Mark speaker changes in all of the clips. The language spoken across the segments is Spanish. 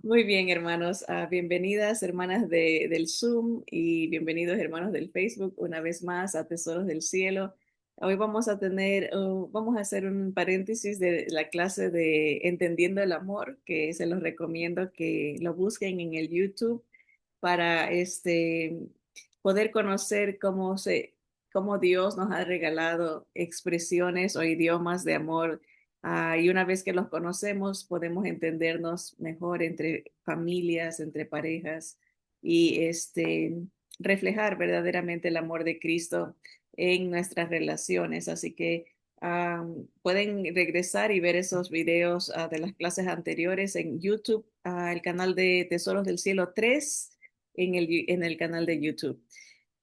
Speaker 1: Muy bien, hermanos. Bienvenidas, hermanas del Zoom y bienvenidos, hermanos del Facebook, una vez más a Tesoros del Cielo. Hoy vamos a hacer un paréntesis de la clase de Entendiendo el Amor, que se los recomiendo que lo busquen en el YouTube para poder conocer cómo Dios nos ha regalado expresiones o idiomas de amor. Y una vez que los conocemos, podemos entendernos mejor entre familias, entre parejas y reflejar verdaderamente el amor de Cristo en nuestras relaciones. Así que pueden regresar y ver esos videos de las clases anteriores en YouTube, el canal de Tesoros del Cielo 3 en el canal de YouTube.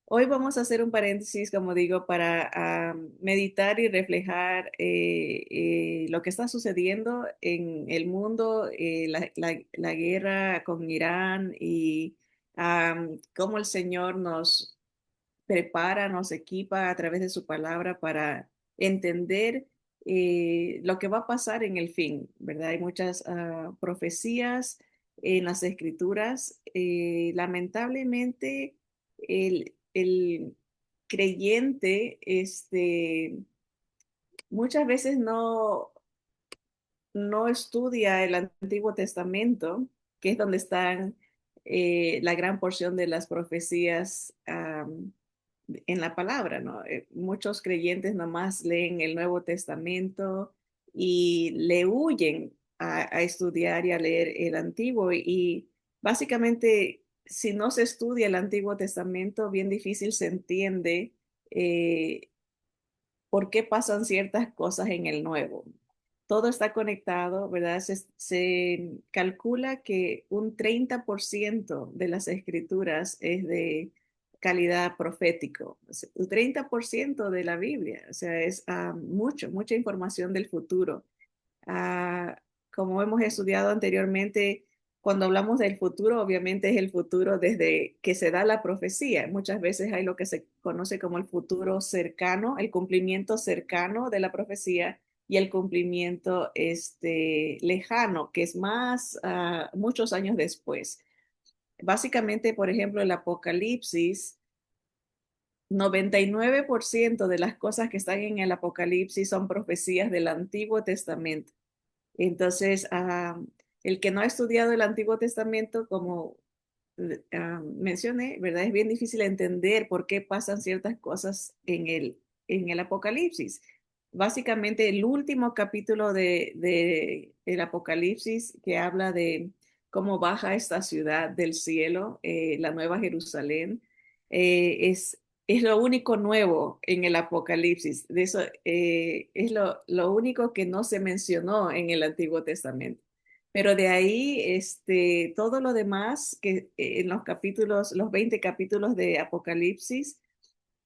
Speaker 1: Hoy vamos a hacer un paréntesis, como digo, para meditar y reflejar lo que está sucediendo en el mundo, la guerra con Irán y cómo el Señor nos prepara, nos equipa a través de su palabra para entender lo que va a pasar en el fin, ¿verdad? Hay muchas profecías en las escrituras. Lamentablemente, el creyente muchas veces no estudia el Antiguo Testamento, que es donde están la gran porción de las profecías en la palabra, ¿no? Muchos creyentes nomás leen el Nuevo Testamento y le huyen a estudiar y a leer el Antiguo. Y básicamente, si no se estudia el Antiguo Testamento, bien difícil se entiende eh, por qué pasan ciertas cosas en el Nuevo. Todo está conectado, ¿verdad? Se calcula que un 30% de las escrituras es de calidad profético, o sea, un 30% de la Biblia, o sea, es mucha información del futuro. Ah, Como hemos estudiado anteriormente, cuando hablamos del futuro, obviamente es el futuro desde que se da la profecía. Muchas veces hay lo que se conoce como el futuro cercano, el cumplimiento cercano de la profecía y el cumplimiento lejano, que es más muchos años después. Básicamente, por ejemplo, el Apocalipsis, 99% de las cosas que están en el Apocalipsis son profecías del Antiguo Testamento. Entonces, el que no ha estudiado el Antiguo Testamento, como mencioné, ¿verdad? Es bien difícil entender por qué pasan ciertas cosas en el Apocalipsis. Básicamente, el último capítulo el Apocalipsis que habla de cómo baja esta ciudad del cielo, la Nueva Jerusalén, es lo único nuevo en el Apocalipsis. De eso es lo único que no se mencionó en el Antiguo Testamento. Pero de ahí, todo lo demás que en los capítulos, los 20 capítulos de Apocalipsis,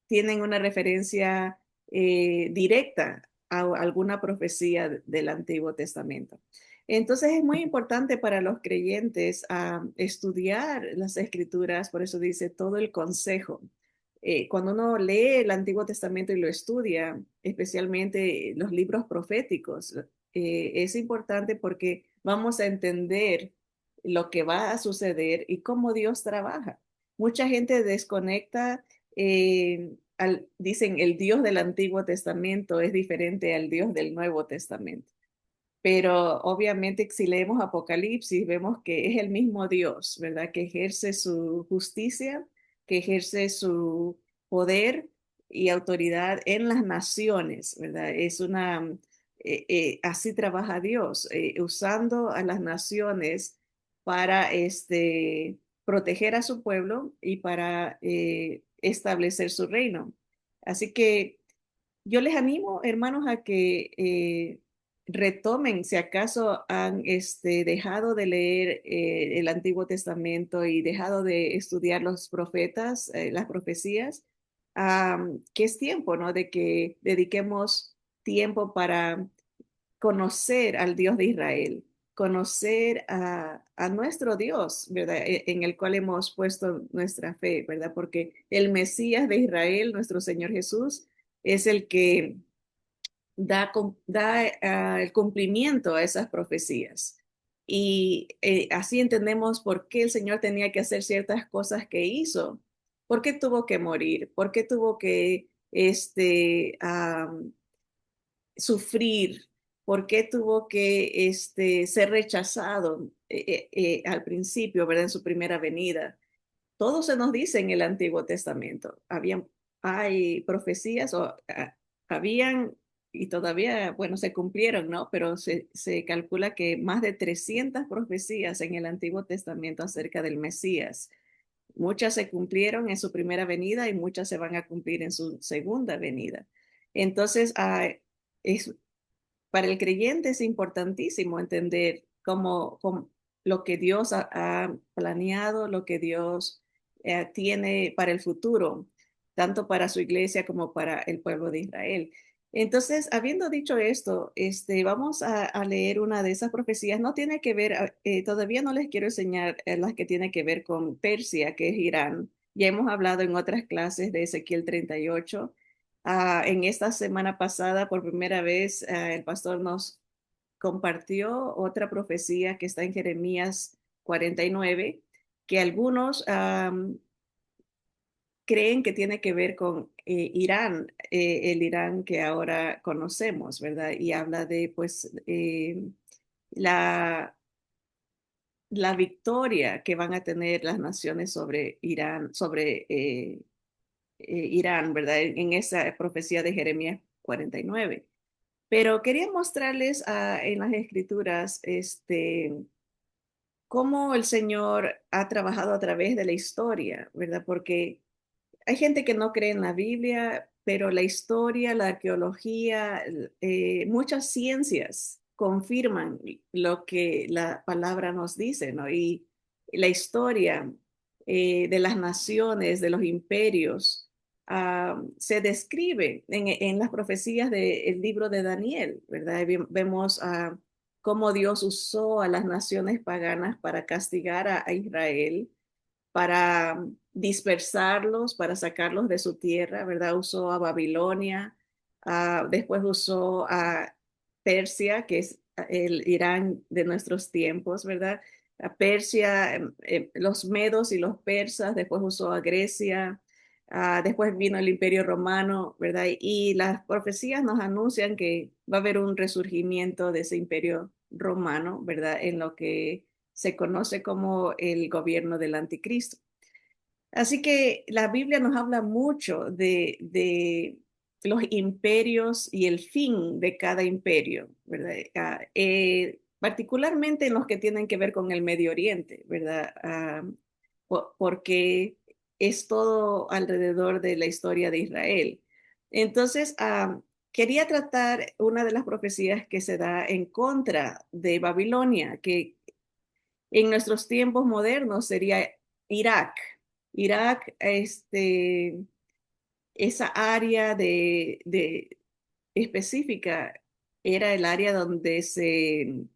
Speaker 1: tienen una referencia directa a alguna profecía del Antiguo Testamento. Entonces es muy importante para los creyentes estudiar las escrituras, por eso dice todo el consejo. Cuando uno lee el Antiguo Testamento y lo estudia, especialmente los libros proféticos, es importante porque vamos a entender lo que va a suceder y cómo Dios trabaja. Mucha gente desconecta, dicen el Dios del Antiguo Testamento es diferente al Dios del Nuevo Testamento. Pero obviamente si leemos Apocalipsis vemos que es el mismo Dios, ¿verdad? Que ejerce su justicia, que ejerce su poder y autoridad en las naciones, ¿verdad? Así trabaja Dios, usando a las naciones para proteger a su pueblo y para establecer su reino. Así que yo les animo, hermanos, a que retomen, si acaso han dejado de leer el Antiguo Testamento y dejado de estudiar los profetas, las profecías, que es tiempo, ¿no? De que dediquemos tiempo para conocer al Dios de Israel, conocer a nuestro Dios, ¿verdad? En el cual hemos puesto nuestra fe, ¿verdad? Porque el Mesías de Israel, nuestro Señor Jesús, es el que da el cumplimiento a esas profecías. y así entendemos por qué el Señor tenía que hacer ciertas cosas que hizo, por qué tuvo que morir, por qué tuvo que sufrir, por qué tuvo que ser rechazado al principio, ¿verdad? En su primera venida. Todo se nos dice en el Antiguo Testamento. Hay profecías, habían, y todavía, bueno, se cumplieron, ¿no? Pero se calcula que más de 300 profecías en el Antiguo Testamento acerca del Mesías. Muchas se cumplieron en su primera venida y muchas se van a cumplir en su segunda venida. Entonces, es para el creyente es importantísimo entender cómo lo que Dios ha planeado, lo que Dios tiene para el futuro, tanto para su iglesia como para el pueblo de Israel. Entonces, habiendo dicho esto, vamos a leer una de esas profecías. No tiene que ver, todavía no les quiero enseñar las que tienen que ver con Persia, que es Irán. Ya hemos hablado en otras clases de Ezequiel 38. En esta semana pasada, por primera vez, el pastor nos compartió otra profecía que está en Jeremías 49, que algunos creen que tiene que ver con Irán, el Irán que ahora conocemos, ¿verdad? Y habla de, pues, la, la victoria que van a tener las naciones sobre Irán, Irán, ¿verdad? En esa profecía de Jeremías 49. Pero quería mostrarles en las escrituras cómo el Señor ha trabajado a través de la historia, ¿verdad? Porque hay gente que no cree en la Biblia, pero la historia, la arqueología, muchas ciencias confirman lo que la palabra nos dice, ¿no? Y la historia de las naciones, de los imperios, se describe en las profecías del libro de Daniel, ¿verdad? Vemos cómo Dios usó a las naciones paganas para castigar a Israel, para dispersarlos, para sacarlos de su tierra, ¿verdad? Usó a Babilonia, después usó a Persia, que es el Irán de nuestros tiempos, ¿verdad? A Persia, los medos y los persas, después usó a Grecia, después vino el Imperio Romano, ¿verdad? Y las profecías nos anuncian que va a haber un resurgimiento de ese Imperio Romano, ¿verdad? En lo que se conoce como el gobierno del anticristo. Así que la Biblia nos habla mucho de los imperios y el fin de cada imperio, ¿verdad? Particularmente en los que tienen que ver con el Medio Oriente, ¿verdad? Porque es todo alrededor de la historia de Israel. Entonces, quería tratar una de las profecías que se da en contra de Babilonia, que en nuestros tiempos modernos sería Irak. Irak, esa área de específica era el área donde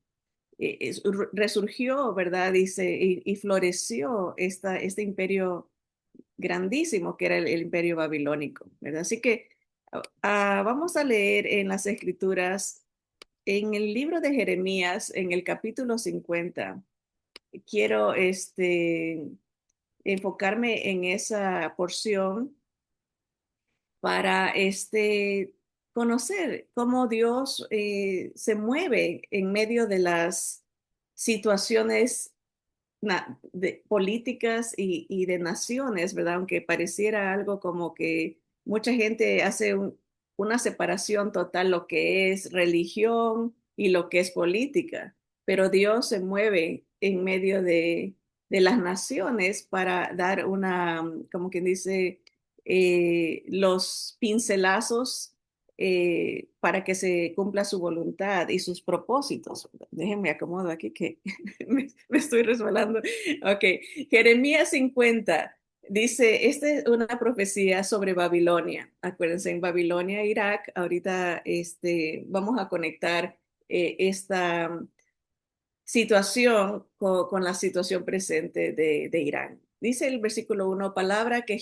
Speaker 1: resurgió, ¿verdad? Dice, y floreció este imperio grandísimo que era el imperio babilónico, ¿verdad? Así que vamos a leer en las escrituras, en el libro de Jeremías, en el capítulo 50. Quiero enfocarme en esa porción para conocer cómo Dios se mueve en medio de las situaciones políticas y de naciones, ¿verdad? Aunque pareciera algo como que mucha gente hace una separación total lo que es religión y lo que es política, pero Dios se mueve en medio de las naciones para dar como quien dice, los pincelazos para que se cumpla su voluntad y sus propósitos. Déjenme acomodo aquí que me estoy resbalando. Ok, Jeremías 50 dice, esta es una profecía sobre Babilonia. Acuérdense, en Babilonia, Irak, ahorita vamos a conectar esta situación con la situación presente de Irán. Dice el versículo 1, palabra que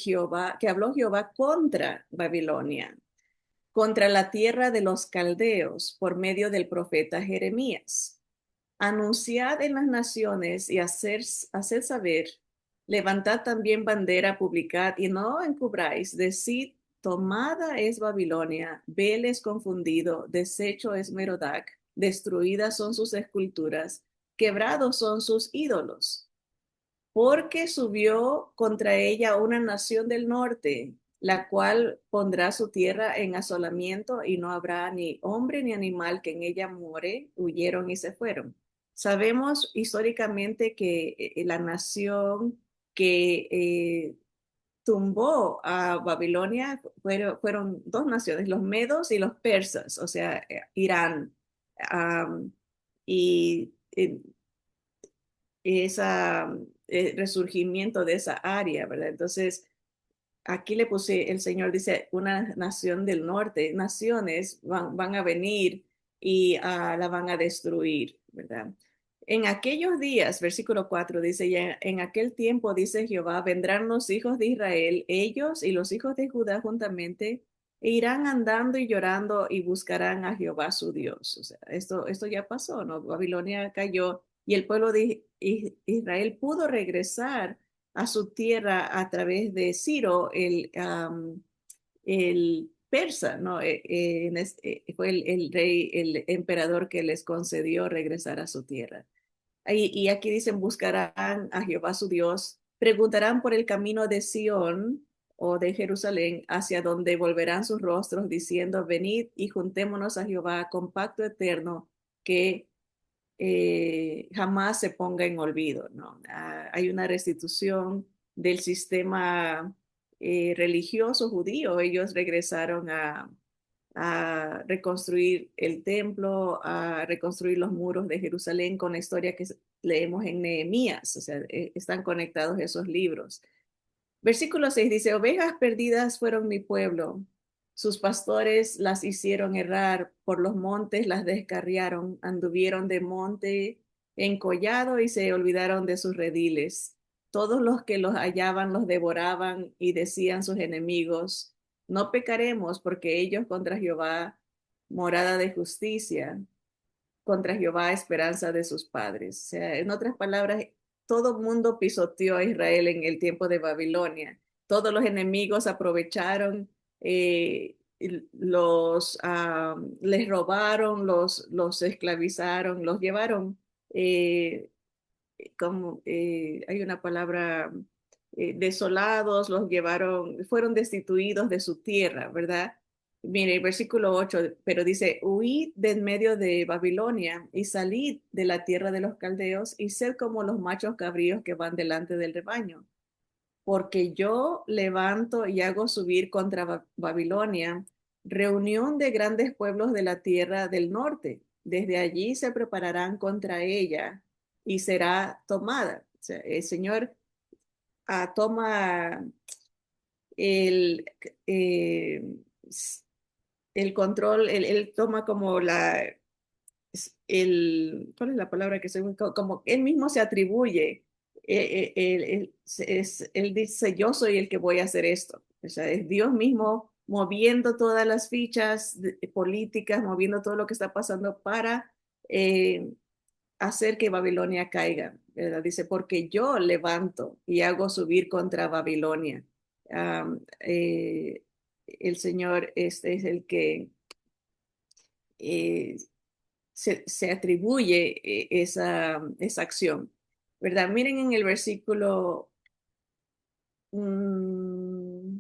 Speaker 1: habló Jehová contra Babilonia, contra la tierra de los caldeos por medio del profeta Jeremías. anunciad en las naciones y hacer saber, levantad también bandera, publicad y no encubráis, decid, tomada es Babilonia, Bel es confundido, deshecho es Merodac, destruidas son sus esculturas, quebrados son sus ídolos, porque subió contra ella una nación del norte, la cual pondrá su tierra en asolamiento y no habrá ni hombre ni animal que en ella more, huyeron y se fueron. Sabemos históricamente que la nación que tumbó a Babilonia fueron dos naciones, los medos y los persas, o sea, Irán. Um, y esa resurgimiento de esa área, ¿verdad? Entonces, aquí le puse, el Señor dice, una nación del norte, naciones van a venir y la van a destruir, ¿verdad? En aquellos días, versículo 4 dice, ya en aquel tiempo, dice Jehová, vendrán los hijos de Israel, ellos y los hijos de Judá juntamente, e irán andando y llorando y buscarán a Jehová su Dios. O sea, esto ya pasó, ¿no? Babilonia cayó y el pueblo de Israel pudo regresar a su tierra a través de Ciro, el persa, ¿no? Fue el rey, el emperador que les concedió regresar a su tierra. Y aquí dicen, buscarán a Jehová su Dios, preguntarán por el camino de Sión o de Jerusalén, hacia donde volverán sus rostros, diciendo, venid y juntémonos a Jehová con pacto eterno que jamás se ponga en olvido, ¿no? Hay una restitución del sistema religioso judío. Ellos regresaron a reconstruir el templo, a reconstruir los muros de Jerusalén con la historia que leemos en Nehemías, o sea, están conectados esos libros. Versículo 6 dice, ovejas perdidas fueron mi pueblo, sus pastores las hicieron errar, por los montes las descarriaron, anduvieron de monte en collado y se olvidaron de sus rediles. Todos los que los hallaban los devoraban y decían sus enemigos, no pecaremos porque ellos contra Jehová, morada de justicia, contra Jehová, esperanza de sus padres. O sea, en otras palabras, todo el mundo pisoteó a Israel en el tiempo de Babilonia. Todos los enemigos aprovecharon, les robaron, los esclavizaron, los llevaron hay una palabra, desolados, los llevaron, fueron destituidos de su tierra, ¿verdad? Mire, el versículo 8, pero dice, huid de en medio de Babilonia y salid de la tierra de los caldeos y sed como los machos cabríos que van delante del rebaño, porque yo levanto y hago subir contra Babilonia reunión de grandes pueblos de la tierra del norte. Desde allí se prepararán contra ella y será tomada. O sea, el Señor toma el, eh, el control, él toma como ¿cuál es la palabra que se busca? Como él mismo se atribuye, él dice, yo soy el que voy a hacer esto. O sea, es Dios mismo moviendo todas las fichas políticas, moviendo todo lo que está pasando para hacer que Babilonia caiga, ¿verdad? Dice, porque yo levanto y hago subir contra Babilonia. El Señor este es el que eh, se atribuye esa acción, ¿verdad? Miren en el versículo, mm,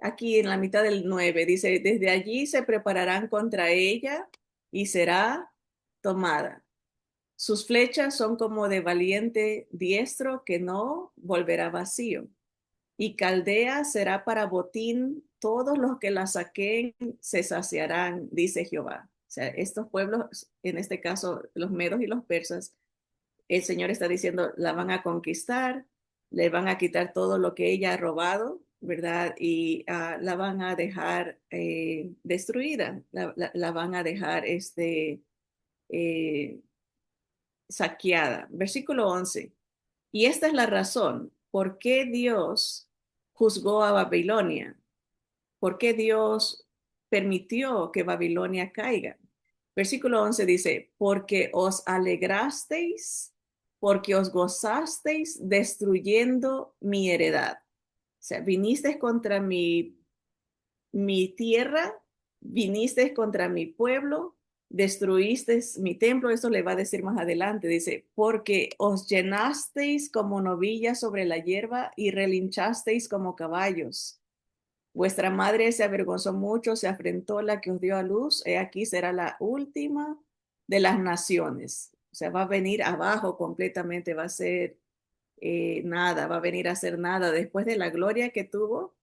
Speaker 1: aquí en la mitad del 9 dice, desde allí se prepararán contra ella y será tomada. Sus flechas son como de valiente diestro que no volverá vacío. Y Caldea será para botín, todos los que la saquen se saciarán, dice Jehová. O sea, estos pueblos, en este caso los medos y los persas, el Señor está diciendo, la van a conquistar, le van a quitar todo lo que ella ha robado, ¿verdad? Y la van a dejar destruida, la van a dejar eh, saqueada. Versículo 11. Y esta es la razón por qué Dios juzgó a Babilonia, por qué Dios permitió que Babilonia caiga. Versículo 11 dice, porque os alegrasteis, porque os gozasteis destruyendo mi heredad. O sea, vinisteis contra mi tierra, vinisteis contra mi pueblo, destruisteis mi templo. Eso le va a decir más adelante. Dice, porque os llenasteis como novillas sobre la hierba y relinchasteis como caballos. Vuestra madre se avergonzó mucho, se afrentó la que os dio a luz. He aquí será la última de las naciones. O sea, va a venir abajo completamente, va a ser nada, va a venir a ser nada. Después de la gloria que tuvo,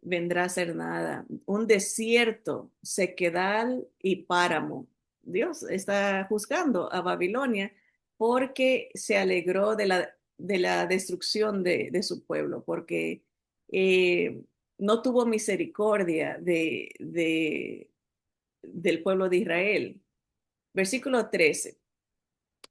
Speaker 1: vendrá a ser nada. Un desierto, sequedal y páramo. Dios está juzgando a Babilonia porque se alegró de la destrucción de su pueblo, porque eh, no tuvo misericordia del pueblo de Israel. Versículo 13.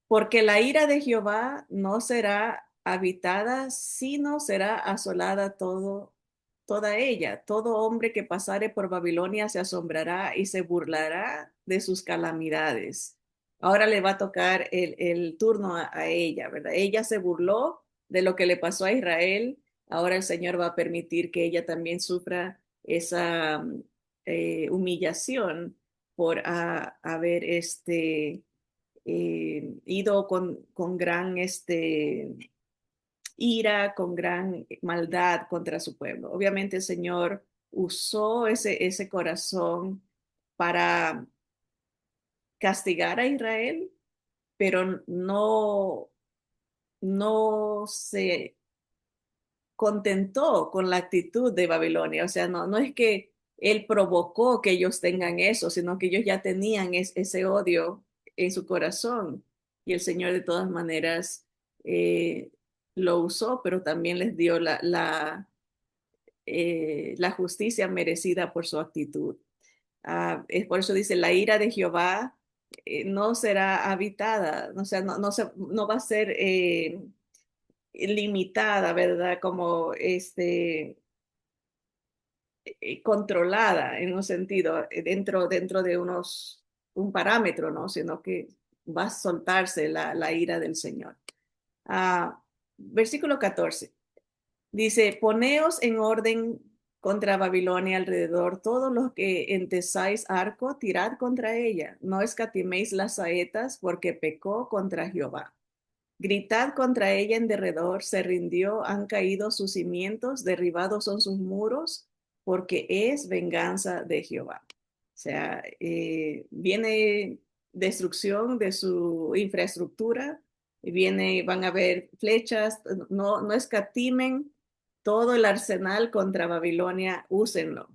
Speaker 1: Porque la ira de Jehová no será habitada, sino será asolada toda ella. Todo hombre que pasare por Babilonia se asombrará y se burlará de sus calamidades. Ahora le va a tocar el turno a ella, ¿verdad? Ella se burló de lo que le pasó a Israel. Ahora el Señor va a permitir que ella también sufra esa humillación por haber ido con gran ira, con gran maldad contra su pueblo. Obviamente el Señor usó ese corazón para castigar a Israel, pero no se contentó con la actitud de Babilonia. O sea, no es que él provocó que ellos tengan eso, sino que ellos ya tenían ese odio en su corazón. Y el Señor de todas maneras eh, lo usó, pero también les dio la justicia merecida por su actitud. Es por eso dice, la ira de Jehová no será habitada, o sea, no va a ser limitada, ¿verdad? Como controlada en un sentido, dentro de un parámetro, ¿no? Sino que va a soltarse la ira del Señor. Versículo 14 dice, poneos en orden contra Babilonia alrededor, todos los que entesáis arco, tirad contra ella, no escatiméis las saetas, porque pecó contra Jehová. Gritad contra ella en derredor, se rindió, han caído sus cimientos, derribados son sus muros, porque es venganza de Jehová. O sea, viene destrucción de su infraestructura, van a haber flechas, no escatimen todo el arsenal contra Babilonia, úsenlo,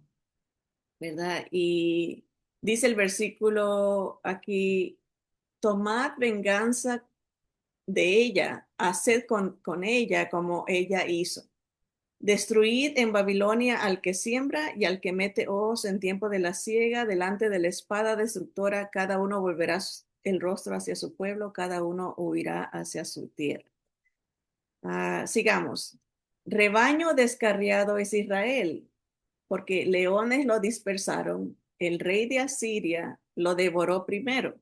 Speaker 1: ¿verdad? Y dice el versículo aquí, tomad venganza de ella, haced con ella como ella hizo. Destruid en Babilonia al que siembra y al que mete ojos en tiempo de la siega, delante de la espada destructora, cada uno volverá el rostro hacia su pueblo, cada uno huirá hacia su tierra. Sigamos. Rebaño descarriado es Israel, porque leones lo dispersaron, el rey de Asiria lo devoró primero.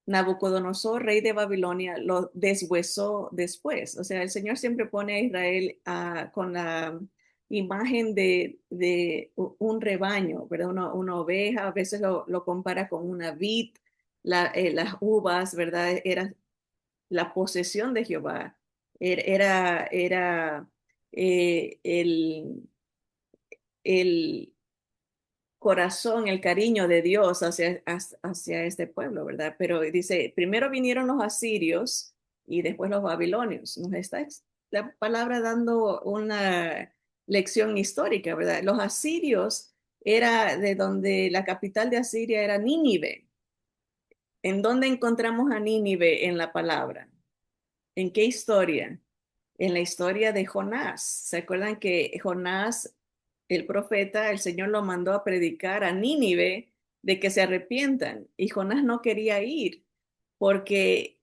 Speaker 1: Nabucodonosor, rey de Babilonia, lo deshuesó después. O sea, el Señor siempre pone a Israel con la imagen de un rebaño, ¿verdad? Una oveja, a veces lo compara con una vid, las uvas, ¿verdad? Era la posesión de Jehová. Era el corazón, el cariño de Dios hacia este pueblo, ¿verdad? Pero dice, primero vinieron los asirios y después los babilonios. Nos está la palabra dando una lección histórica, ¿verdad? Los asirios era de donde la capital de Asiria era Nínive. ¿En dónde encontramos a Nínive en la palabra? ¿En qué historia? En la historia de Jonás. ¿Se acuerdan que Jonás, el profeta, el Señor lo mandó a predicar a Nínive de que se arrepientan? Y Jonás no quería ir porque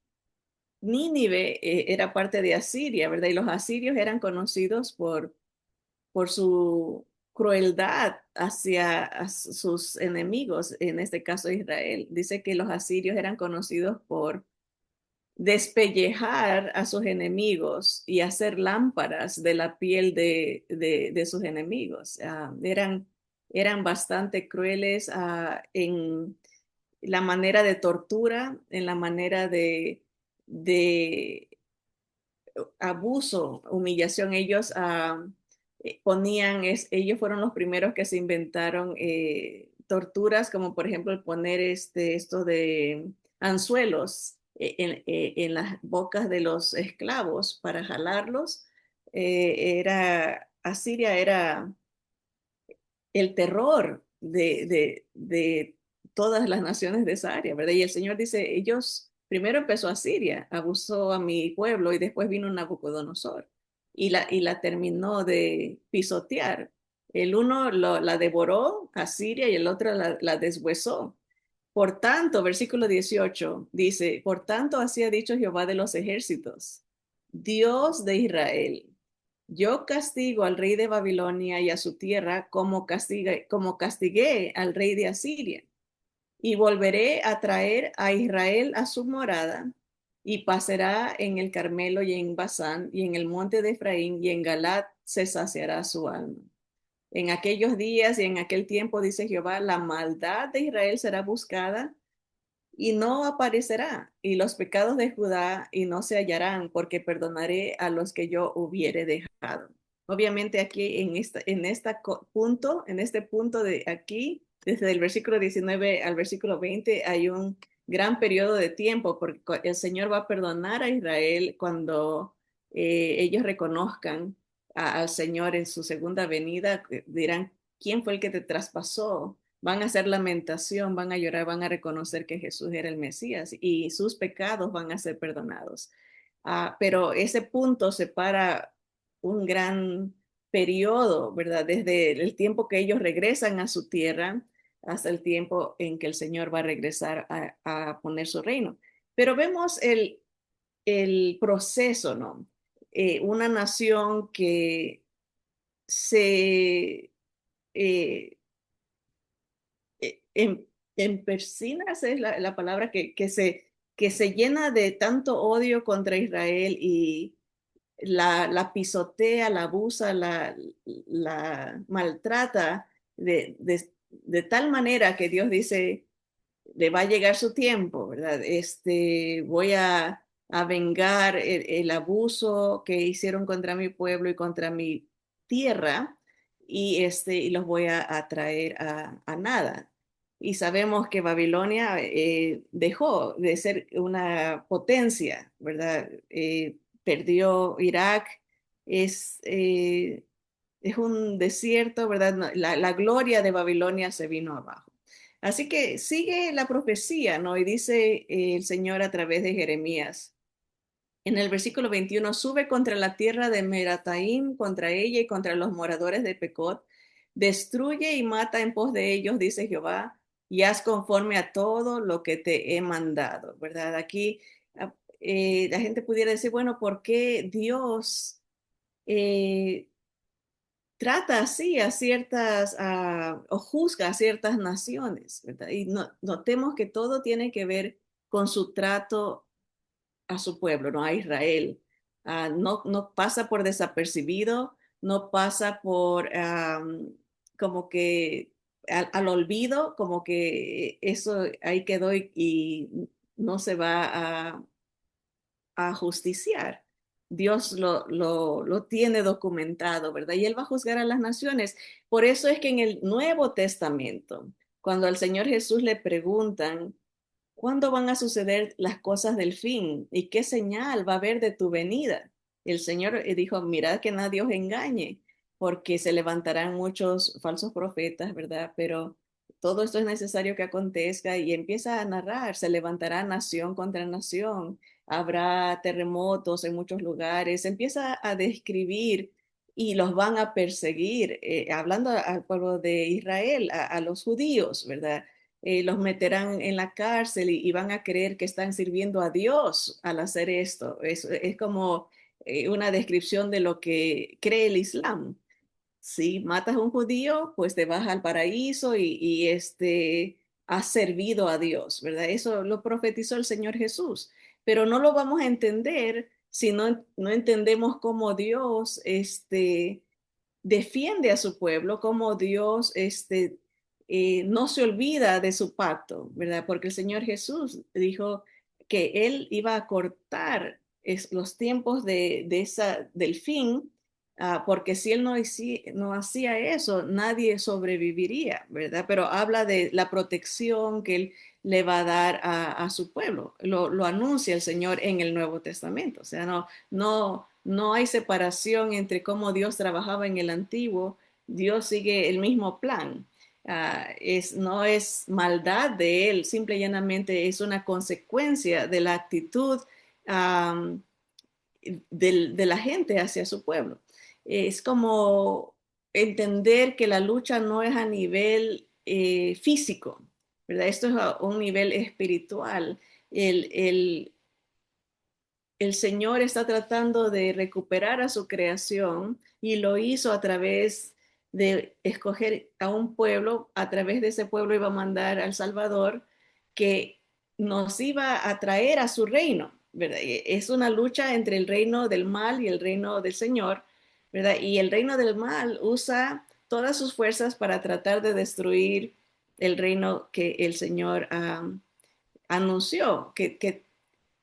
Speaker 1: Nínive era parte de Asiria, ¿verdad? Y los asirios eran conocidos por su crueldad hacia sus enemigos, en este caso Israel. Dice que los asirios eran conocidos por despellejar a sus enemigos y hacer lámparas de la piel de sus enemigos. Eran bastante crueles en la manera de tortura, en la manera de abuso, humillación. Ellos ellos fueron los primeros que se inventaron torturas, como por ejemplo el poner esto de anzuelos en las bocas de los esclavos para jalarlos. Asiria era el terror de todas las naciones de esa área, ¿verdad? Y el Señor dice, ellos, primero empezó a Siria, abusó a mi pueblo y después vino Nabucodonosor y la terminó de pisotear. El uno la devoró a Siria y el otro la deshuesó. Por tanto, versículo 18 dice, por tanto así ha dicho Jehová de los ejércitos, Dios de Israel, yo castigo al rey de Babilonia y a su tierra como castigué al rey de Asiria, y volveré a traer a Israel a su morada, y pasará en el Carmelo y en Basán, y en el monte de Efraín, y en Galat se saciará su alma. En aquellos días y en aquel tiempo, dice Jehová, la maldad de Israel será buscada y no aparecerá, y los pecados de Judá y no se hallarán, porque perdonaré a los que yo hubiere dejado. Obviamente aquí en este punto de aquí, desde el versículo 19 al versículo 20, hay un gran periodo de tiempo, porque el Señor va a perdonar a Israel cuando ellos reconozcan al Señor en su segunda venida, dirán, ¿quién fue el que te traspasó? Van a hacer lamentación, van a llorar, van a reconocer que Jesús era el Mesías y sus pecados van a ser perdonados. Pero ese punto separa un gran periodo, ¿verdad? Desde el tiempo que ellos regresan a su tierra hasta el tiempo en que el Señor va a regresar a poner su reino. Pero vemos el proceso, ¿no? Una nación que se eh, en, en persinas es la palabra que se llena de tanto odio contra Israel y la pisotea, la abusa, la maltrata de tal manera que Dios dice, le va a llegar su tiempo, ¿verdad? Voy a vengar el abuso que hicieron contra mi pueblo y contra mi tierra y los voy a traer a nada. Y sabemos que Babilonia dejó de ser una potencia, ¿verdad? Perdió Irak, es, eh, es un desierto, ¿verdad? No, la gloria de Babilonia se vino abajo. Así que sigue la profecía, ¿no? Y dice el Señor a través de Jeremías. En el versículo 21, sube contra la tierra de Merataim, contra ella y contra los moradores de Pecot, destruye y mata en pos de ellos, dice Jehová, y haz conforme a todo lo que te he mandado, ¿verdad? Aquí la gente pudiera decir, bueno, ¿por qué Dios eh, trata así a ciertas, o juzga a ciertas naciones, ¿verdad? Y notemos que todo tiene que ver con su trato a su pueblo, no a Israel. No pasa por desapercibido, no pasa por como que al olvido, como que eso ahí quedó y no se va a justiciar. Dios lo tiene documentado, ¿verdad? Y Él va a juzgar a las naciones. Por eso es que en el Nuevo Testamento, cuando al Señor Jesús le preguntan, ¿cuándo van a suceder las cosas del fin? ¿Y qué señal va a haber de tu venida? El Señor dijo, mirad que nadie os engañe, porque se levantarán muchos falsos profetas, ¿verdad? Pero todo esto es necesario que acontezca y empieza a narrar, se levantará nación contra nación, habrá terremotos en muchos lugares, empieza a describir y los van a perseguir, hablando al pueblo de Israel, a los judíos, ¿verdad? Los meterán en la cárcel y van a creer que están sirviendo a Dios al hacer esto. Es como una descripción de lo que cree el Islam. si matas a un judío, pues te vas al paraíso y has servido a Dios, ¿verdad? Eso lo profetizó el Señor Jesús, pero no lo vamos a entender si no entendemos cómo Dios, defiende a su pueblo, como Dios no se olvida de su pacto, ¿verdad? Porque el Señor Jesús dijo que Él iba a cortar los tiempos del fin, porque si Él no hacía eso, nadie sobreviviría, ¿verdad? Pero habla de la protección que Él le va a dar a su pueblo. Lo anuncia el Señor en el Nuevo Testamento. O sea, no hay separación entre cómo Dios trabajaba en el antiguo. Dios sigue el mismo plan. No es maldad de Él, simple y llanamente es una consecuencia de la actitud um, de la gente hacia su pueblo. Es como entender que la lucha no es a nivel físico, ¿verdad? Esto es a un nivel espiritual. El, el, el Señor está tratando de recuperar a su creación y lo hizo a través de escoger a un pueblo, a través de ese pueblo iba a mandar al Salvador que nos iba a traer a su reino, ¿verdad? Es una lucha entre el reino del mal y el reino del Señor, ¿verdad? Y el reino del mal usa todas sus fuerzas para tratar de destruir el reino que el Señor anunció, que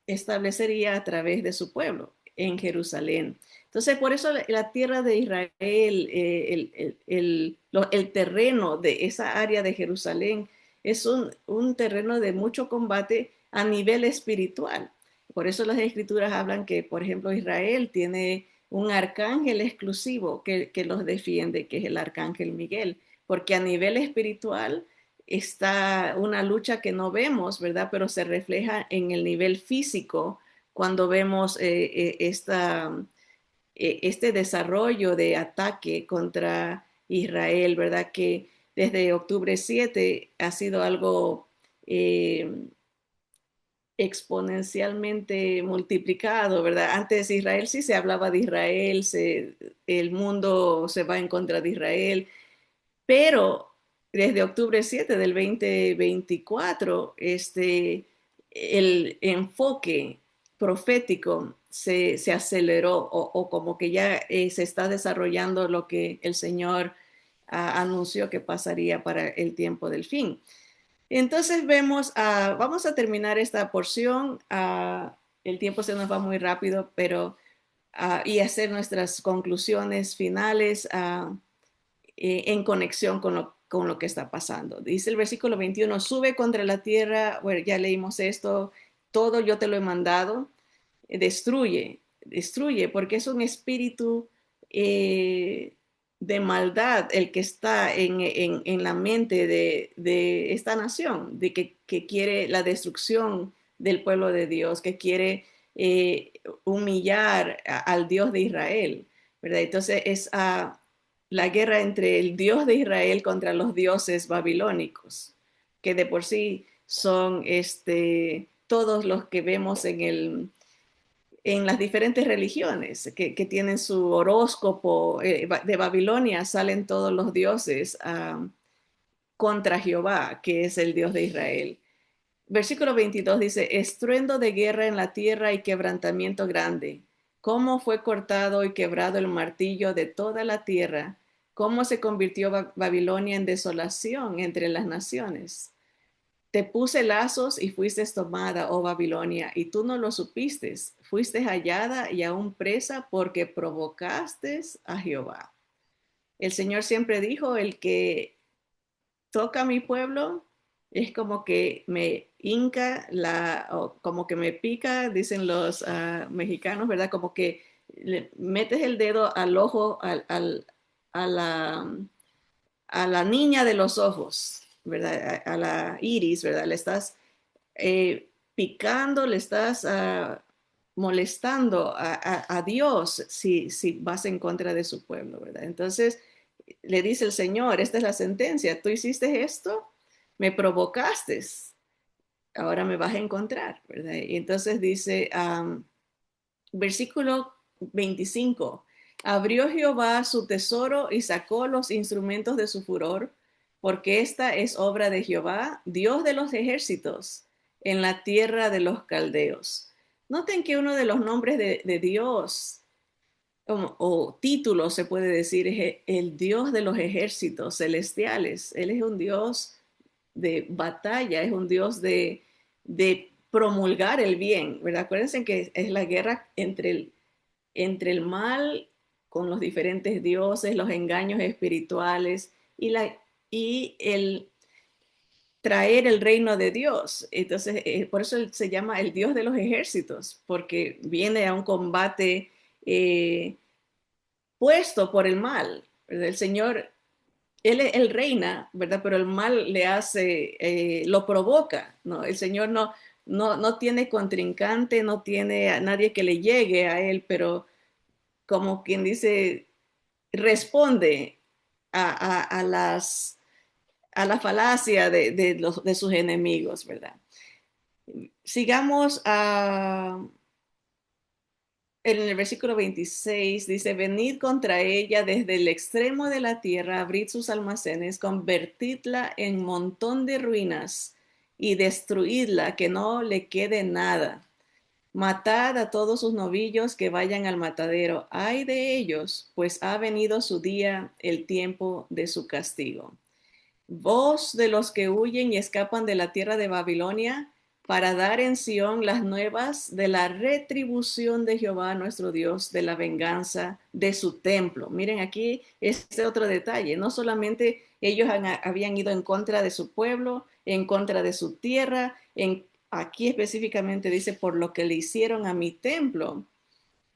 Speaker 1: establecería a través de su pueblo en Jerusalén. Entonces, por eso la tierra de Israel, el terreno de esa área de Jerusalén, es un terreno de mucho combate a nivel espiritual. Por eso las escrituras hablan que, por ejemplo, Israel tiene un arcángel exclusivo que los defiende, que es el arcángel Miguel, porque a nivel espiritual está una lucha que no vemos, ¿verdad? Pero se refleja en el nivel físico cuando vemos este desarrollo de ataque contra Israel, ¿verdad? Que desde octubre 7 ha sido algo exponencialmente multiplicado, ¿verdad? Antes Israel sí se hablaba de Israel, el mundo se va en contra de Israel, pero desde octubre 7 del 2024, el enfoque profético se aceleró o como que ya se está desarrollando lo que el Señor anunció que pasaría para el tiempo del fin. Entonces vamos a terminar esta porción. El tiempo se nos va muy rápido, pero y hacer nuestras conclusiones finales. En conexión con lo que está pasando. Dice el versículo 21, sube contra la tierra, bueno, ya leímos esto, todo yo te lo he mandado, destruye, porque es un espíritu de maldad el que está en la mente de esta nación, de que quiere la destrucción del pueblo de Dios, que quiere humillar al Dios de Israel, ¿verdad? Entonces es la guerra entre el Dios de Israel contra los dioses babilónicos, que de por sí son todos los que vemos en las diferentes religiones que tienen su horóscopo. De Babilonia salen todos los dioses contra Jehová, que es el Dios de Israel. Versículo 22 dice, estruendo de guerra en la tierra y quebrantamiento grande. Cómo fue cortado y quebrado el martillo de toda la tierra. Cómo se convirtió Babilonia en desolación entre las naciones. Te puse lazos y fuiste tomada, oh Babilonia, y tú no lo supiste. Fuiste hallada y aún presa porque provocaste a Jehová. El Señor siempre dijo, el que toca a mi pueblo es como que me hinca o como que me pica, dicen los mexicanos, ¿verdad? Como que le metes el dedo al ojo, a la niña de los ojos, ¿verdad? A la iris, ¿verdad? Le estás picando, le estás molestando a Dios si vas en contra de su pueblo, ¿verdad? Entonces le dice el Señor, esta es la sentencia, tú hiciste esto, me provocaste, ahora me vas a encontrar, ¿verdad? Y entonces dice, versículo 25, Abrió Jehová su tesoro y sacó los instrumentos de su furor, porque esta es obra de Jehová, Dios de los ejércitos, en la tierra de los caldeos. Noten que uno de los nombres de Dios, o título se puede decir, es el Dios de los ejércitos celestiales. Él es un Dios de batalla, es un Dios de promulgar el bien, ¿verdad? Acuérdense que es la guerra entre el mal con los diferentes dioses, los engaños espirituales y el traer el reino de Dios. Entonces, por eso él se llama el Dios de los ejércitos, porque viene a un combate eh, puesto por el mal, ¿verdad? El Señor, él reina, ¿verdad? Pero el mal le hace, lo provoca, ¿no? El Señor no tiene contrincante, no tiene a nadie que le llegue a él, pero como quien dice, responde a a la falacia de sus enemigos, ¿verdad? Sigamos en el versículo 26, dice, venid contra ella desde el extremo de la tierra, abrid sus almacenes, convertidla en montón de ruinas y destruidla, que no le quede nada. Matad a todos sus novillos que vayan al matadero. Ay de ellos, pues ha venido su día, el tiempo de su castigo. Voz de los que huyen y escapan de la tierra de Babilonia, para dar en Sión las nuevas de la retribución de Jehová nuestro Dios, de la venganza de su templo. Miren aquí este otro detalle, no solamente ellos habían ido en contra de su pueblo, en contra de su tierra, aquí específicamente dice, por lo que le hicieron a mi templo,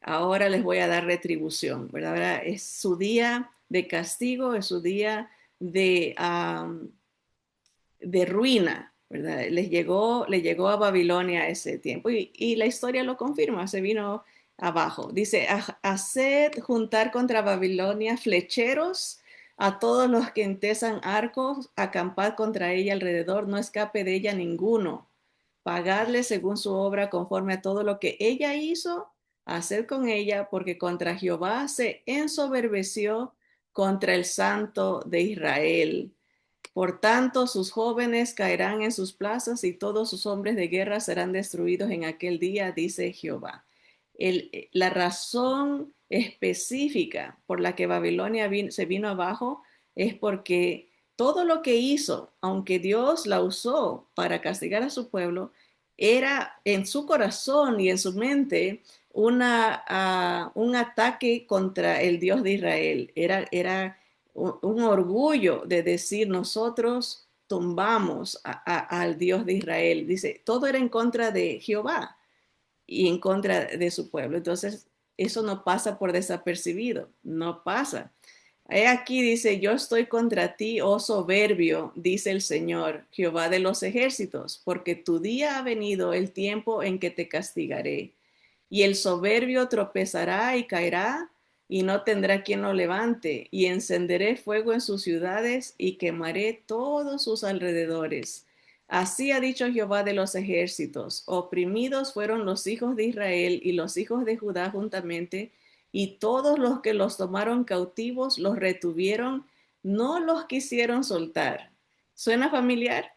Speaker 1: ahora les voy a dar retribución, ¿verdad? ¿Verdad? Es su día de castigo, es su día de ruina, ¿verdad? Le llegó a Babilonia ese tiempo y la historia lo confirma, se vino abajo. Dice, haced juntar contra Babilonia flecheros a todos los que entesan arcos, acampad contra ella alrededor, no escape de ella ninguno. Pagadle según su obra conforme a todo lo que ella hizo, hacer con ella, porque contra Jehová se ensoberbeció contra el Santo de Israel. Por tanto, sus jóvenes caerán en sus plazas y todos sus hombres de guerra serán destruidos en aquel día, dice Jehová. La razón específica por la que Babilonia se vino abajo es porque todo lo que hizo, aunque Dios la usó para castigar a su pueblo, era en su corazón y en su mente un ataque contra el Dios de Israel. Era un orgullo de decir nosotros tumbamos al Dios de Israel. Dice, todo era en contra de Jehová y en contra de su pueblo. Entonces, eso no pasa por desapercibido, no pasa. Aquí dice, yo estoy contra ti, oh soberbio, dice el Señor, Jehová de los ejércitos, porque tu día ha venido el tiempo en que te castigaré. Y el soberbio tropezará y caerá, y no tendrá quien lo levante, y encenderé fuego en sus ciudades, y quemaré todos sus alrededores. Así ha dicho Jehová de los ejércitos, oprimidos fueron los hijos de Israel y los hijos de Judá juntamente, y todos los que los tomaron cautivos los retuvieron, no los quisieron soltar. ¿Suena familiar?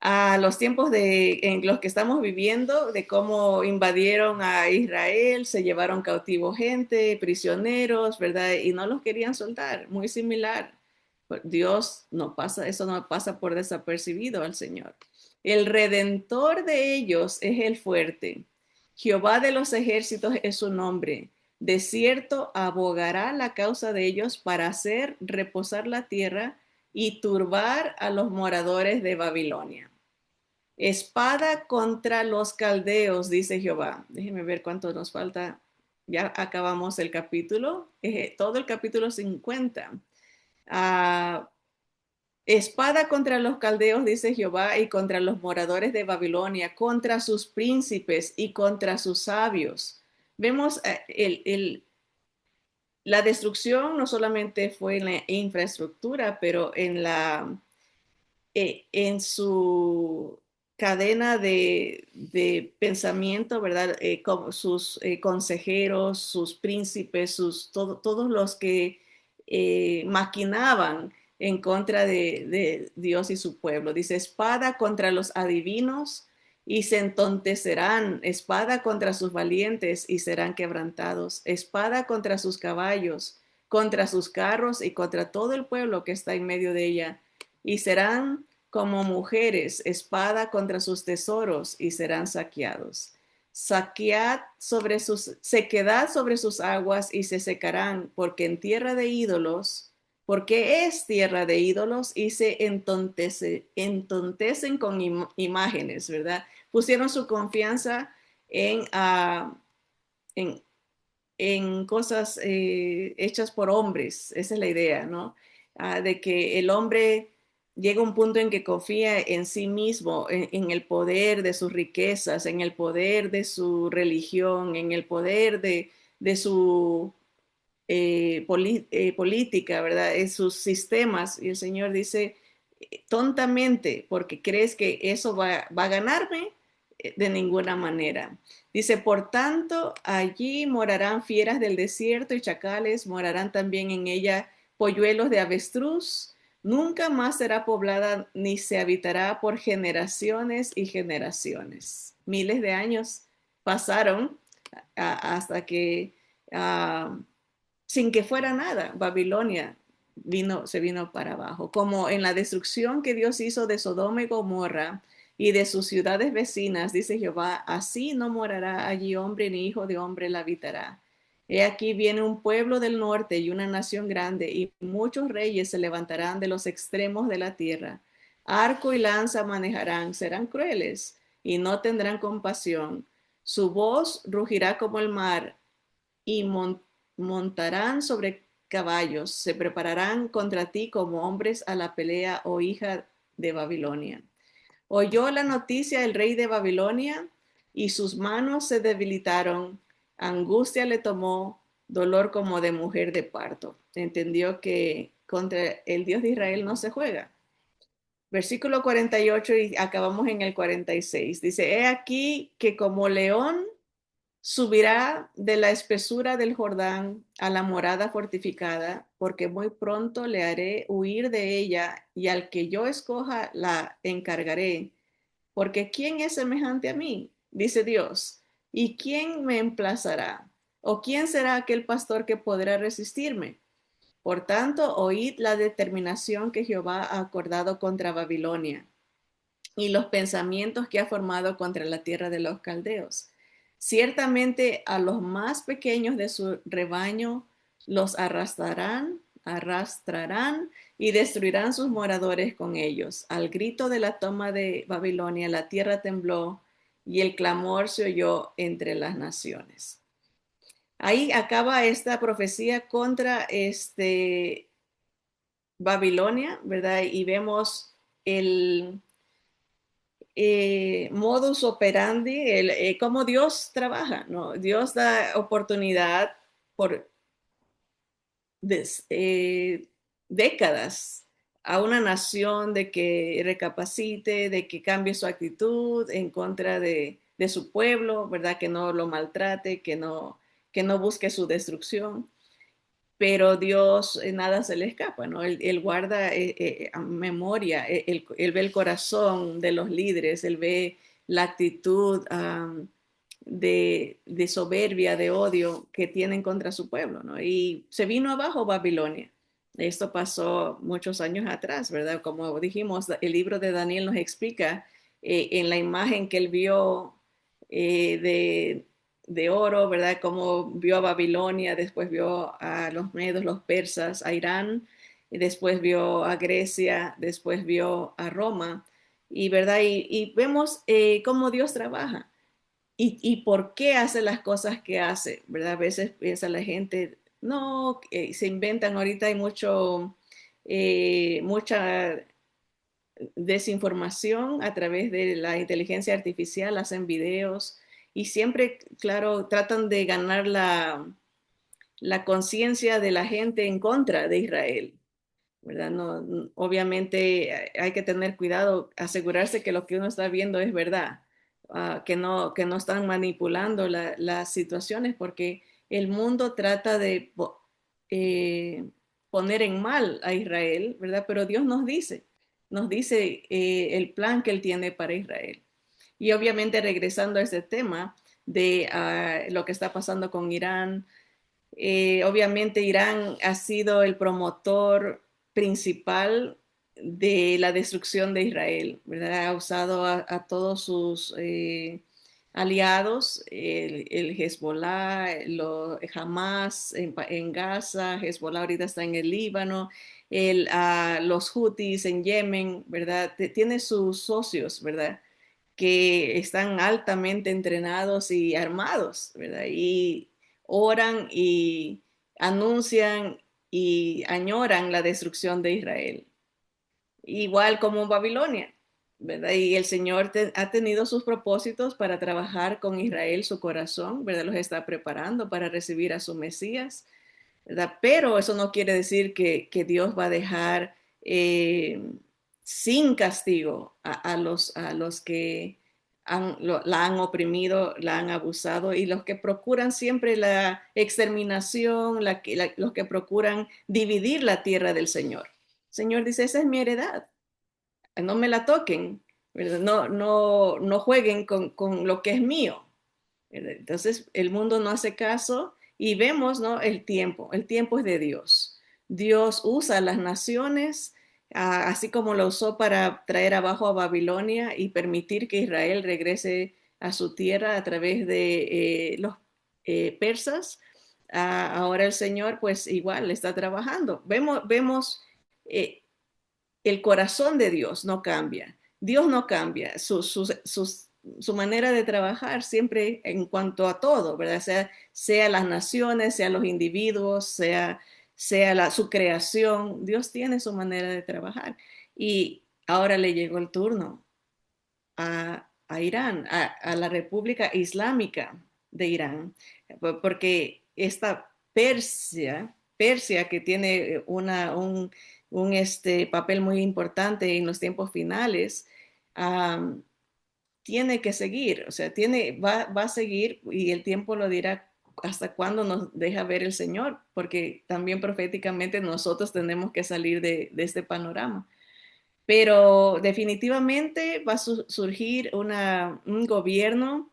Speaker 1: A los tiempos en los que estamos viviendo, de cómo invadieron a Israel, se llevaron cautivo gente, prisioneros, ¿verdad? Y no los querían soltar, muy similar. Dios no pasa, eso no pasa por desapercibido al Señor. El redentor de ellos es el fuerte. Jehová de los ejércitos es su nombre. De cierto abogará la causa de ellos para hacer reposar la tierra y turbar a los moradores de Babilonia. Espada contra los caldeos, dice Jehová. Déjenme ver cuánto nos falta. Ya acabamos el capítulo, todo el capítulo 50. Ah, espada contra los caldeos, dice Jehová, y contra los moradores de Babilonia, contra sus príncipes y contra sus sabios. Vemos la destrucción no solamente fue en la infraestructura, pero en su cadena de pensamiento, ¿verdad? Como sus consejeros, sus príncipes, todos los que maquinaban en contra de Dios y su pueblo. Dice, espada contra los adivinos y se entontecerán, espada contra sus valientes y serán quebrantados, espada contra sus caballos, contra sus carros y contra todo el pueblo que está en medio de ella, y serán como mujeres, espada contra sus tesoros y serán saqueados. Saquead sobre sus, sequedad sobre sus aguas y se secarán, porque en tierra de ídolos, porque es tierra de ídolos y se entontecen con imágenes, ¿verdad? Pusieron su confianza en, en, en cosas hechas por hombres, esa es la idea, ¿no? De que el hombre llega a un punto en que confía en sí mismo, en el poder de sus riquezas, en el poder de su religión, en el poder de su política, ¿verdad? En sus sistemas. Y el Señor dice, tontamente, porque crees que eso va a ganarme, de ninguna manera. Dice, por tanto, allí morarán fieras del desierto y chacales, morarán también en ella polluelos de avestruz. Nunca más será poblada ni se habitará por generaciones y generaciones. Miles de años pasaron hasta que uh, sin que fuera nada, Babilonia se vino para abajo, como en la destrucción que Dios hizo de Sodoma y Gomorra y de sus ciudades vecinas, dice Jehová, así no morará allí hombre ni hijo de hombre la habitará. He aquí viene un pueblo del norte y una nación grande, y muchos reyes se levantarán de los extremos de la tierra. Arco y lanza manejarán, serán crueles y no tendrán compasión. Su voz rugirá como el mar y montarán sobre caballos, se prepararán contra ti como hombres a la pelea, oh hija de Babilonia. Oyó la noticia el rey de Babilonia y sus manos se debilitaron, angustia le tomó, dolor como de mujer de parto. Entendió que contra el Dios de Israel no se juega. Versículo 48 y acabamos en el 46. Dice, he aquí que como león subirá de la espesura del Jordán a la morada fortificada, porque muy pronto le haré huir de ella, y al que yo escoja la encargaré. Porque ¿quién es semejante a mí? Dice Dios. ¿Y quién me emplazará? ¿O quién será aquel pastor que podrá resistirme? Por tanto, oíd la determinación que Jehová ha acordado contra Babilonia y los pensamientos que ha formado contra la tierra de los caldeos. Ciertamente a los más pequeños de su rebaño los arrastrarán y destruirán sus moradores con ellos. Al grito de la toma de Babilonia, la tierra tembló y el clamor se oyó entre las naciones. Ahí acaba esta profecía contra Babilonia, ¿verdad? Y vemos el modus operandi, cómo Dios trabaja, ¿no? Dios da oportunidad por des, décadas a una nación de que recapacite, de que cambie su actitud en contra de su pueblo, ¿verdad? Que no lo maltrate, que no busque su destrucción, pero Dios nada se le escapa, ¿no? Él guarda memoria, él ve el corazón de los líderes, él ve la actitud de soberbia, de odio que tienen contra su pueblo, ¿no? Y se vino abajo Babilonia. Esto pasó muchos años atrás, ¿verdad? Como dijimos, el libro de Daniel nos explica en la imagen que él vio de oro, ¿verdad? Como vio a Babilonia, después vio a los medos, los persas, a Irán, y después vio a Grecia, después vio a Roma, y ¿verdad? Y vemos cómo Dios trabaja y por qué hace las cosas que hace, ¿verdad? A veces piensa la gente, no, se inventan, ahorita hay mucha desinformación a través de la inteligencia artificial, hacen videos y siempre, claro, tratan de ganar la conciencia de la gente en contra de Israel. ¿verdad? No, obviamente hay que tener cuidado, asegurarse que lo que uno está viendo es verdad, que no están manipulando las situaciones, porque el mundo trata de eh, poner en mal a Israel, ¿verdad? Pero Dios nos dice el plan que Él tiene para Israel. Y obviamente regresando a ese tema de lo que está pasando con Irán, obviamente Irán ha sido el promotor principal de la destrucción de Israel, ¿verdad? Ha usado a todos sus aliados, el Hezbollah, Hamas en Gaza, Hezbollah ahorita está en el Líbano, los Houthis en Yemen, ¿verdad? Tiene sus socios, ¿verdad? Que están altamente entrenados y armados, ¿verdad? Y oran y anuncian y añoran la destrucción de Israel, igual como Babilonia, ¿verdad? Y el Señor ha tenido sus propósitos para trabajar con Israel, su corazón, ¿verdad? Los está preparando para recibir a su Mesías, ¿verdad? Pero eso no quiere decir que Dios va a dejar eh, sin castigo a los que la han oprimido, la han abusado y los que procuran siempre la exterminación, los que procuran dividir la tierra del Señor. El Señor dice, esa es mi heredad, no me la toquen, ¿verdad? No jueguen con lo que es mío. Entonces el mundo no hace caso y vemos, ¿no? El tiempo es de Dios. Dios usa las naciones, así como lo usó para traer abajo a Babilonia y permitir que Israel regrese a su tierra a través de los persas. Ahora el Señor pues igual está trabajando. Vemos eh, el corazón de Dios no cambia. Dios no cambia. Su manera de trabajar siempre en cuanto a todo, ¿verdad? Sea las naciones, sea los individuos, su creación. Dios tiene su manera de trabajar. Y ahora le llegó el turno a Irán, a la República Islámica de Irán, porque esta Persia que tiene un papel muy importante en los tiempos finales, um, tiene que seguir, o sea, va a seguir y el tiempo lo dirá hasta cuándo nos deja ver el Señor, porque también proféticamente nosotros tenemos que salir de este panorama. Pero definitivamente va a surgir un gobierno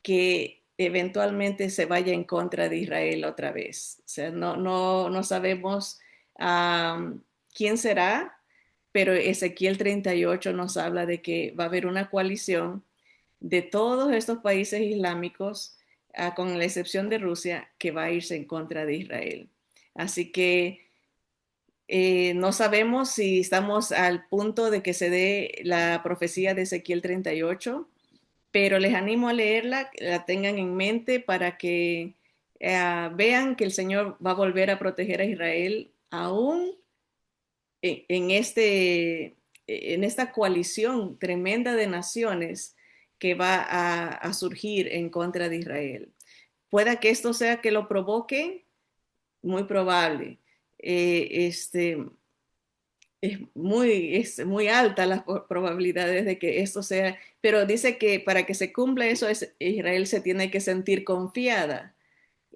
Speaker 1: que eventualmente se vaya en contra de Israel otra vez. O sea, no sabemos um, quién será, pero Ezequiel 38 nos habla de que va a haber una coalición de todos estos países islámicos, con la excepción de Rusia, que va a irse en contra de Israel. Así que no sabemos si estamos al punto de que se dé la profecía de Ezequiel 38, pero les animo a leerla, la tengan en mente para que vean que el Señor va a volver a proteger a Israel aún en, en esta coalición tremenda de naciones que va a surgir en contra de Israel. Pueda que esto sea que lo provoque, muy probable. Este, es muy alta las probabilidades de que esto sea, pero dice que para que se cumpla eso, Israel se tiene que sentir confiada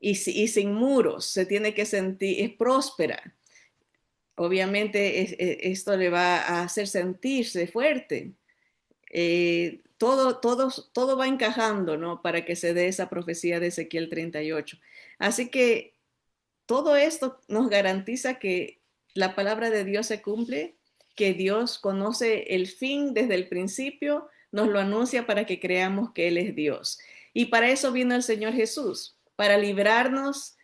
Speaker 1: y sin muros, se tiene que sentir, es próspera. Obviamente esto le va a hacer sentirse fuerte. Todo va encajando, ¿no? Para que se dé esa profecía de Ezequiel 38. Así que todo esto nos garantiza que la palabra de Dios se cumple, que Dios conoce el fin desde el principio, nos lo anuncia para que creamos que Él es Dios. Y para eso vino el Señor Jesús, para librarnos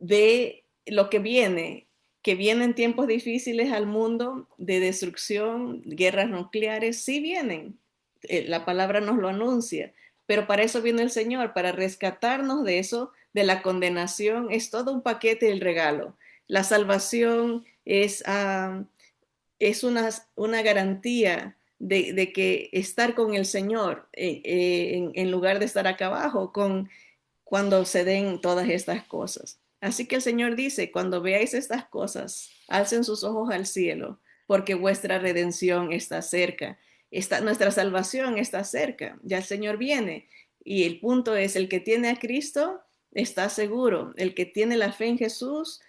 Speaker 1: de lo que vienen tiempos difíciles al mundo, de destrucción, guerras nucleares, sí vienen. La palabra nos lo anuncia, pero para eso vino el Señor, para rescatarnos de eso, de la condenación. Es todo un paquete del regalo. La salvación es una garantía de que estar con el Señor en lugar de estar acá abajo cuando se den todas estas cosas. Así que el Señor dice, cuando veáis estas cosas, alcen sus ojos al cielo, porque vuestra redención está cerca. Nuestra salvación está cerca. Ya el Señor viene. Y el punto es, el que tiene a Cristo está seguro. El que tiene la fe en Jesús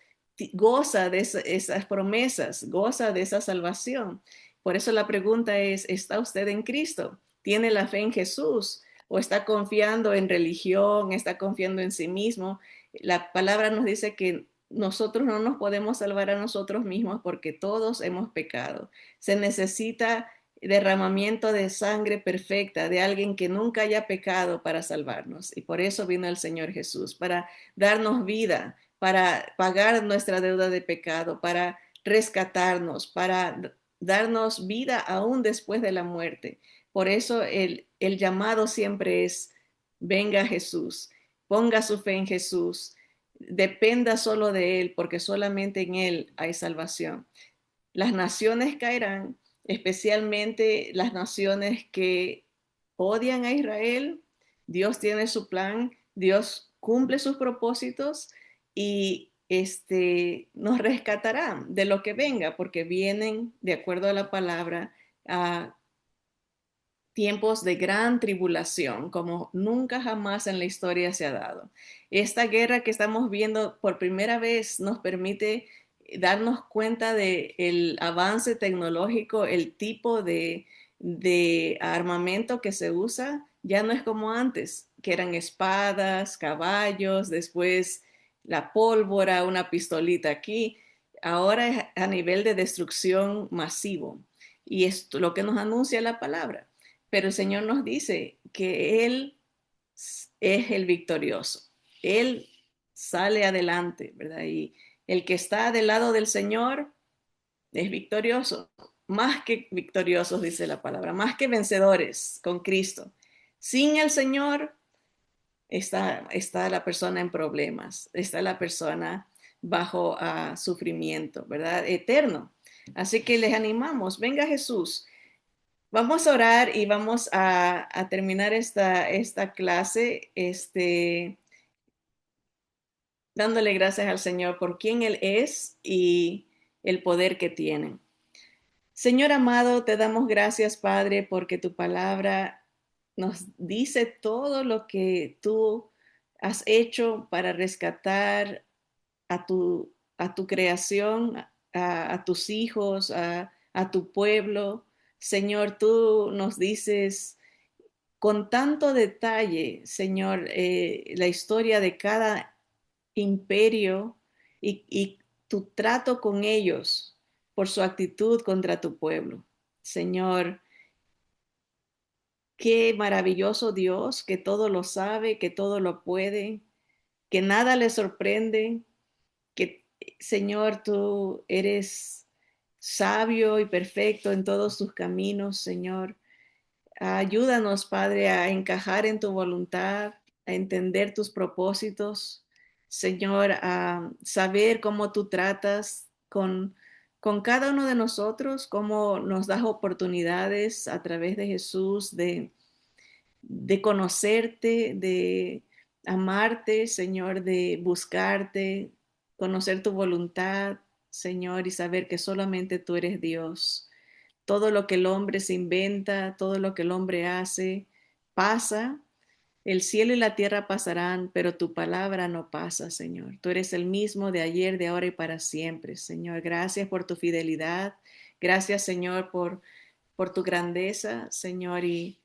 Speaker 1: goza de esas promesas, goza de esa salvación. Por eso la pregunta es, ¿está usted en Cristo? ¿Tiene la fe en Jesús? ¿O está confiando en religión? ¿Está confiando en sí mismo? La palabra nos dice que nosotros no nos podemos salvar a nosotros mismos porque todos hemos pecado. Se necesita derramamiento de sangre perfecta de alguien que nunca haya pecado para salvarnos. Y por eso vino el Señor Jesús, para darnos vida, para pagar nuestra deuda de pecado, para rescatarnos, para darnos vida aún después de la muerte. Por eso el llamado siempre es, venga Jesús, ponga su fe en Jesús, dependa solo de Él, porque solamente en Él hay salvación. Las naciones caerán, especialmente las naciones que odian a Israel. Dios tiene su plan, Dios cumple sus propósitos y nos rescatará de lo que venga, porque vienen, de acuerdo a la palabra, a tiempos de gran tribulación, como nunca jamás en la historia se ha dado. Esta guerra que estamos viendo por primera vez nos permite darnos cuenta del avance tecnológico, el tipo de armamento que se usa, ya no es como antes, que eran espadas, caballos, después la pólvora, una pistolita aquí. Ahora es a nivel de destrucción masivo. Y esto lo que nos anuncia la palabra. Pero el Señor nos dice que Él es el victorioso. Él sale adelante, ¿verdad? Y el que está del lado del Señor es victorioso, más que victoriosos, dice la palabra, más que vencedores con Cristo. Sin el Señor está la persona en problemas, está la persona bajo sufrimiento, ¿verdad? Eterno. Así que les animamos, venga Jesús. Vamos a orar y vamos a terminar esta clase dándole gracias al Señor por quién Él es y el poder que tiene. Señor amado, te damos gracias, Padre, porque tu palabra nos dice todo lo que tú has hecho para rescatar a tu creación, a tus hijos, a tu pueblo. Señor, tú nos dices con tanto detalle, Señor, la historia de cada imperio y tu trato con ellos por su actitud contra tu pueblo. Señor, qué maravilloso Dios que todo lo sabe, que todo lo puede, que nada le sorprende, que Señor, tú eres sabio y perfecto en todos tus caminos, Señor. Ayúdanos, Padre, a encajar en tu voluntad, a entender tus propósitos, Señor, a saber cómo tú tratas con cada uno de nosotros, cómo nos das oportunidades a través de Jesús de conocerte, de amarte, Señor, de buscarte, conocer tu voluntad, Señor, y saber que solamente tú eres Dios. Todo lo que el hombre se inventa, todo lo que el hombre hace, pasa. El cielo y la tierra pasarán, pero tu palabra no pasa, Señor. Tú eres el mismo de ayer, de ahora y para siempre, Señor. Gracias por tu fidelidad. Gracias, Señor, por tu grandeza, Señor, y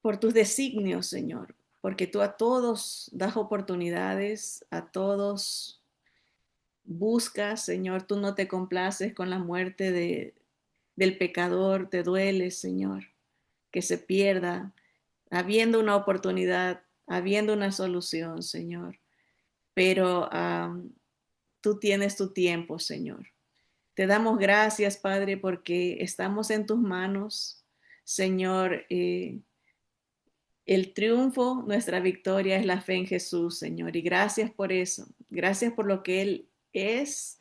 Speaker 1: por tus designios, Señor, porque tú a todos das oportunidades, a todos buscas, Señor, tú no te complaces con la muerte del pecador, te duele, Señor, que se pierda, habiendo una oportunidad, habiendo una solución, Señor, pero tú tienes tu tiempo, Señor. Te damos gracias, Padre, porque estamos en tus manos, Señor. El triunfo, nuestra victoria es la fe en Jesús, Señor. Y gracias por eso. Gracias por lo que Él es,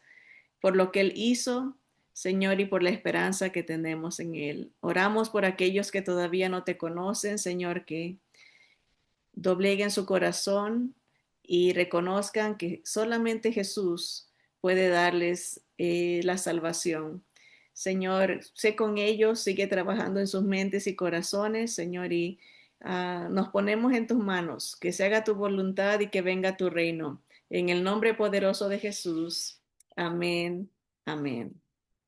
Speaker 1: por lo que Él hizo, Señor, y por la esperanza que tenemos en Él. Oramos por aquellos que todavía no te conocen, Señor, que dobleguen su corazón y reconozcan que solamente Jesús puede darles la salvación. Señor, sé con ellos, sigue trabajando en sus mentes y corazones, Señor, y nos ponemos en tus manos, que se haga tu voluntad y que venga tu reino. En el nombre poderoso de Jesús. Amén. Amén.